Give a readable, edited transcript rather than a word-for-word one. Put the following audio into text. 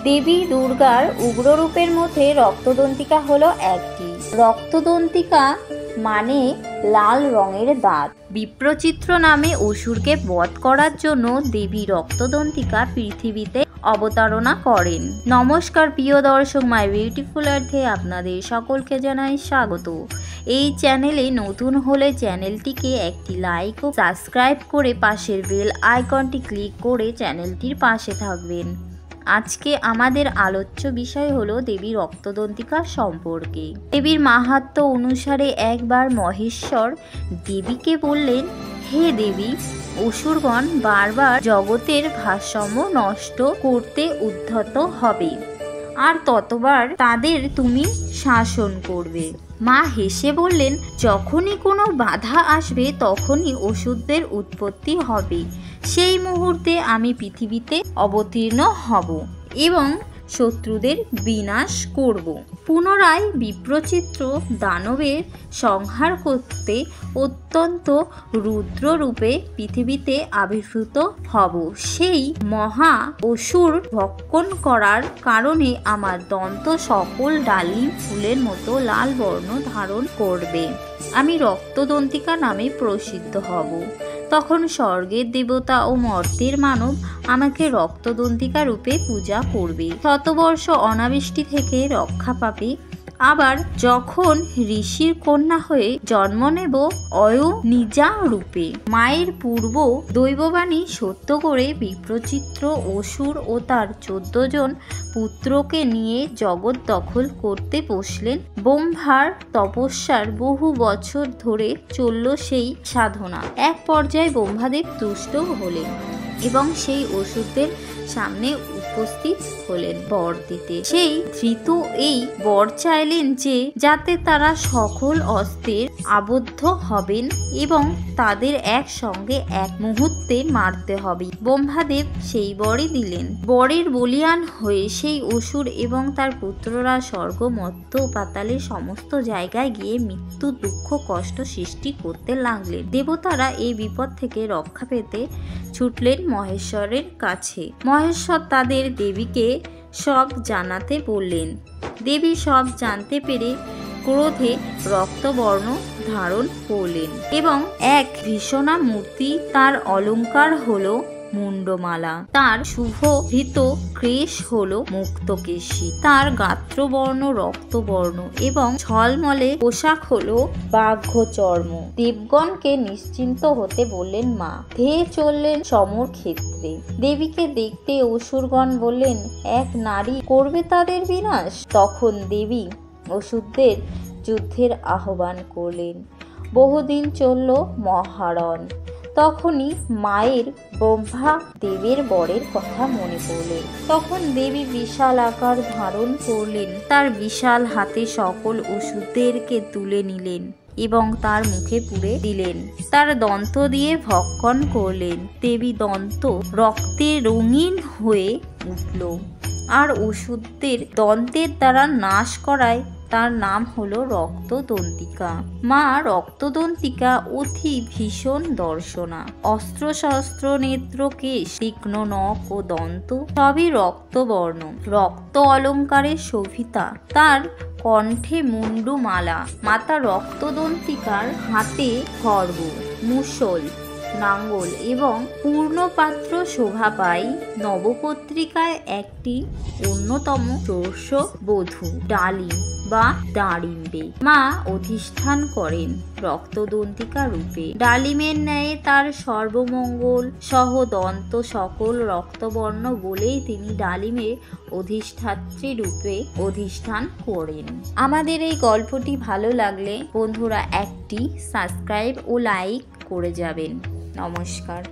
দেবী দুর্গার উগ্ররূপের মধ্যে রক্তদন্তিকা হলো একটি। রক্তদন্তিকা মানে লাল রঙের দাঁত। বিপ্রচিত্র নামে অসুরকে বধ করার জন্য দেবী রক্তদন্তিকা পৃথিবীতে অবতারণা করেন। নমস্কার প্রিয় দর্শক, মাই বিউটিফুল আর্থে আপনাদের সকলকে জানাই স্বাগত। এই চ্যানেলে নতুন হলে চ্যানেলটিকে একটি লাইক ও সাবস্ক্রাইব করে পাশের বেল আইকনটি ক্লিক করে চ্যানেলটির পাশে থাকবেন। আজকে আমাদের আলোচ্য বিষয় হলো দেবী রক্তদন্তিকা সম্পর্কে। দেবীর মাহাত্ম্য অনুসারে একবার মহেশ্বর দেবীকে বললেন, হে দেবী, অসুরগণ বারবার জগতের ভারসাম্য নষ্ট করতে উদ্ধত হবে, আর ততবার তাদের তুমি শাসন করবে। মা হেসে বললেন, যখনই কোনো বাধা আসবে তখনই অসুরদের উৎপত্তি হবে। সেই মুহূর্তে আমি পৃথিবীতে অবতীর্ণ হব এবং শত্রুদের বিনাশ করব। পুনরায় বিপ্রচিত্র দানবের সংহার করতে অত্যন্ত রুদ্ররূপে পৃথিবীতে আবির্ভূত হব। সেই মহা অসুর ভক্ষণ করার কারণে আমার দন্ত সকল ডালিম ফুলের মতো লাল বর্ণ ধারণ করবে। আমি রক্তদন্তিকা নামে প্রসিদ্ধ হব। তখন স্বর্গের দেবতা ও মর্ত্যের মানব আমাকে রক্তদন্তিকা রূপে পূজা করবে, শতবর্ষ অনাবৃষ্টি থেকে রক্ষা পাবে। আবার যখন ঋষির কন্যা হয়ে জন্ম নেব অয়নিজা রূপে, মায়ের পূর্ব দৈববাণী সত্য করে বিপ্রচিত্র অসুর ও তার 14 জন পুত্রকে নিয়ে জগৎ দখল করতে বসলেন। ব্রহ্মার তপস্যার বহু বছর ধরে চলল সেই সাধনা। এক পর্যায়ে ব্রহ্মাদেব তুষ্ট হলেন এবং সেই অসুরদের সামনে উপস্থিত হলেন বর দিতে। সেই ধৃত এই বর চাইলেন যে যাতে তারা সকল অস্ত্রের আবদ্ধ হবেন এবং তাদের একসঙ্গে এক মুহূর্তে মারতে হবে। ব্রহ্মাদেব সেই বরই দিলেন। বরের বলিয়ান হয়ে সেই অসুর এবং তার পুত্ররা স্বর্গ, মর্ত্য, পাতালের সমস্ত জায়গায় গিয়ে মৃত্যু, দুঃখ, কষ্ট সৃষ্টি করতে লাগলেন। দেবতারা এই বিপদ থেকে রক্ষা পেতে ছুটলেন মহেশ্বরের কাছে। মহেশ্বর তাদের দেবীকে সব জানাতে বললেন। দেবী সব জানতে পেরে ক্রোধে রক্তবর্ণ ধারণ করলেন এবং এক ভীষণা মূর্তি, তার অলঙ্কার হলো মুন্ডমালা, তার শুভহৃত কেশ হলো মুক্তকেশী, তার গাত্রবর্ণ রক্তবর্ণ এবং ঝলমলে পোশাক হলো বাঘ্য চর্ম। দেবগণকে নিশ্চিন্ত হতে বললেন মা, ধেয়ে চললেন সমর ক্ষেত্রে। দেবীকে দেখতে অসুরগণ বললেন, এক নারী করবে তাদের বিনাশ। তখন দেবী অসুরদের যুদ্ধের আহ্বান করলেন। বহুদিন চলল মহারণ। তখনই মায়ের ব্রহ্মা দেবের বরের কথা মনে পড়লেন। তখন দেবী বিশাল আকার ধারণ করলেন। তার বিশাল হাতে সকল অসুরদেরকে তুলে নিলেন এবং তার মুখে পুরে দিলেন। তার দন্ত দিয়ে ভক্ষণ করলেন। দেবী দন্ত রক্তে রঙিন হয়ে উঠল আর অসুরদের দন্তের দ্বারা নাশ করায় তার নাম হলো রক্তদন্তিকা। মা রক্তদন্তিকা অতি ভীষণ দর্শনা। অস্ত্র শস্ত্র, নেত্র, কেশ, তীক্ষ্ণ নখ ও দন্ত সবই রক্তবর্ণ। রক্ত অলঙ্কারে শোভিতা। তার কণ্ঠে মুন্ডমালা। মাতা রক্তদন্তিকার হাতে খড়গ, মুষল, নাঙ্গল এবং পূর্ণপাত্র শোভা পায়। নবপত্রিকায় একটি অন্যতম শস্য বধূ ডালিম বা দাঁড়িম্বে মা অধিষ্ঠান করেন রক্তদন্তিকা রূপে। ডালিমের ন্যায় তার সর্বমঙ্গল সহ দন্ত সকল রক্তবর্ণ বলেই তিনি ডালিমের অধিষ্ঠাত্রী রূপে অধিষ্ঠান করেন। আমাদের এই গল্পটি ভালো লাগলে বন্ধুরা একটি সাবস্ক্রাইব ও লাইক করে যাবেন। নমস্কার।